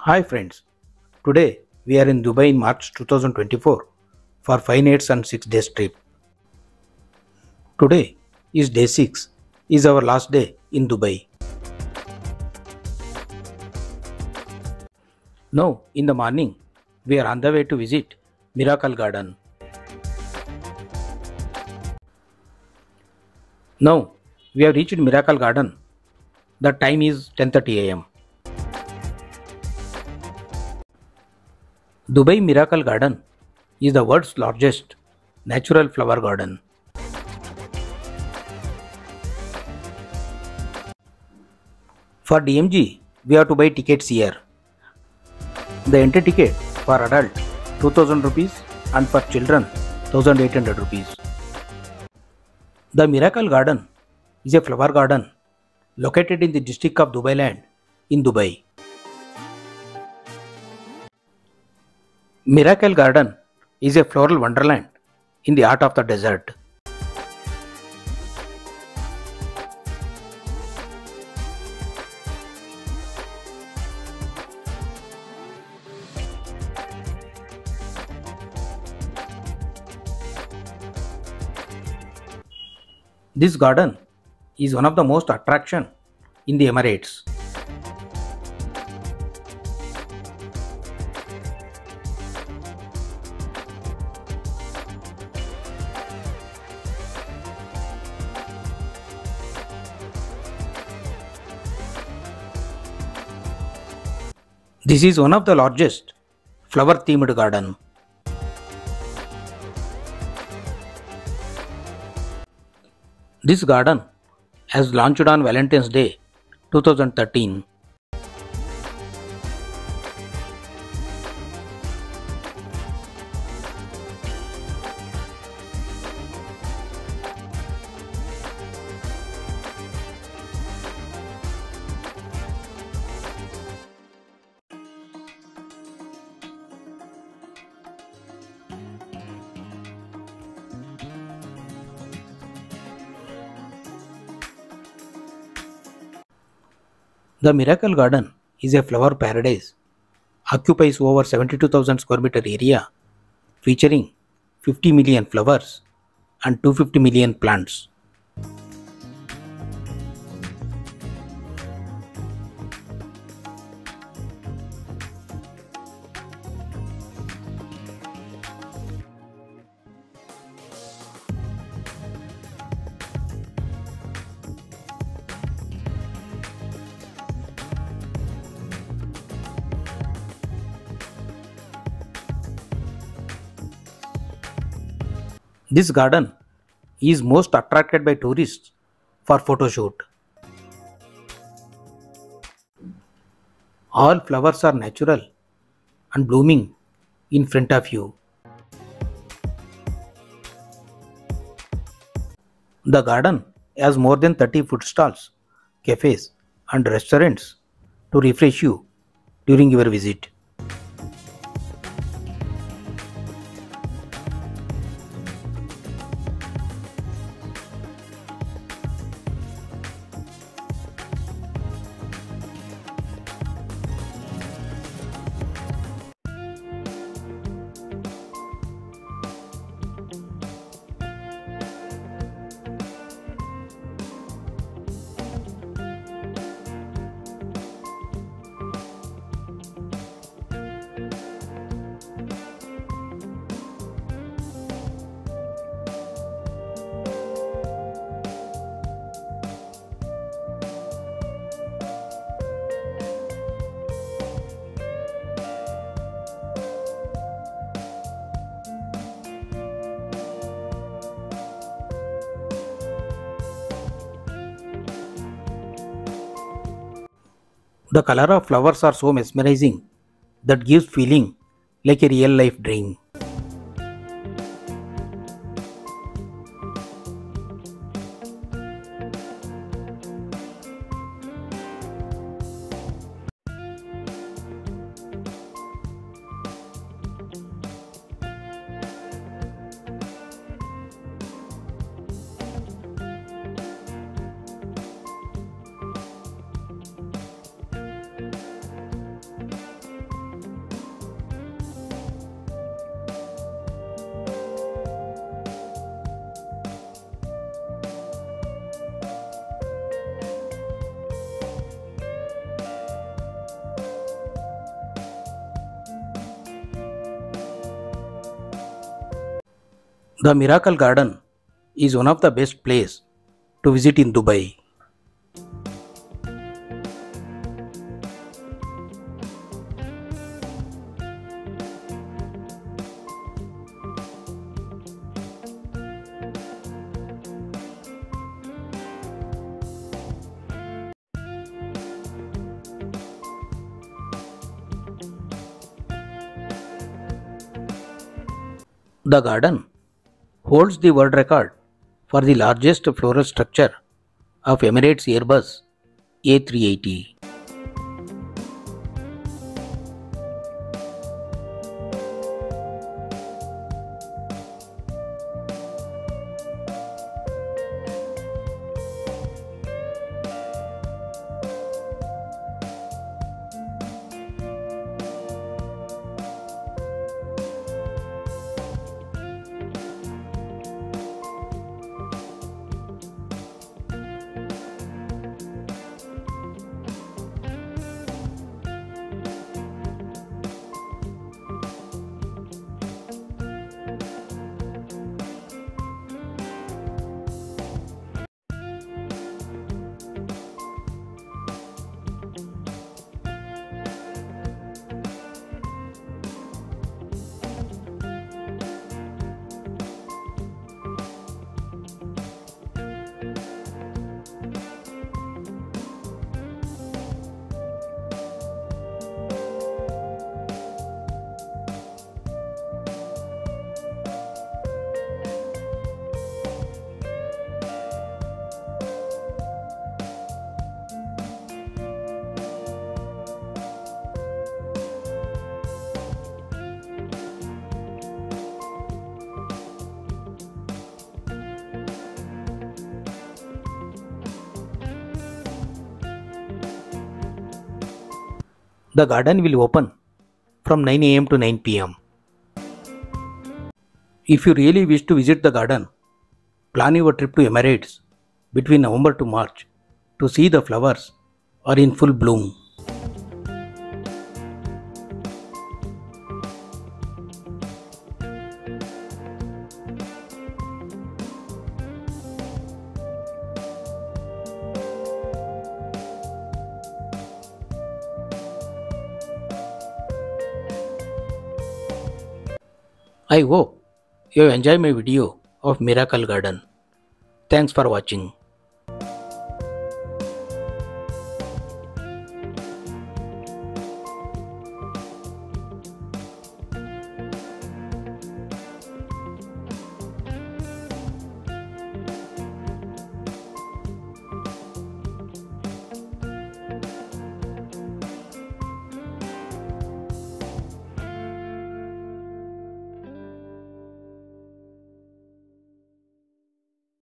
Hi friends, today we are in Dubai in March 2024 for 5 nights and 6 days trip. Today is day 6, is our last day in Dubai. Now in the morning we are on the way to visit Miracle Garden. Now we have reached Miracle Garden. The time is 10:30 am. Dubai Miracle Garden is the world's largest natural flower garden. For DMG, we have to buy tickets here. The entry ticket for adult 2000 rupees and for children 1800 rupees. The Miracle Garden is a flower garden located in the district of Dubai Land in Dubai. Miracle Garden is a floral wonderland in the heart of the desert. This garden is one of the most attraction in the Emirates. This is one of the largest flower themed garden. This garden has launched on Valentine's Day 2013. The Miracle Garden is a flower paradise, occupies over 72,000 square meter area, featuring 50 million flowers and 250 million plants. This garden is most attracted by tourists for photo shoot. All flowers are natural and blooming in front of you. The garden has more than 30 food stalls, cafes and restaurants to refresh you during your visit. The color of flowers are so mesmerizing that gives feeling like a real life dream. The Miracle Garden is one of the best places to visit in Dubai. The garden holds the world record for the largest floral structure of Emirates Airbus A380. The garden will open from 9 am to 9 pm. If you really wish to visit the garden, plan your trip to Emirates between November to March to see the flowers are in full bloom. I hope you have enjoyed my video of Miracle Garden. Thanks for watching.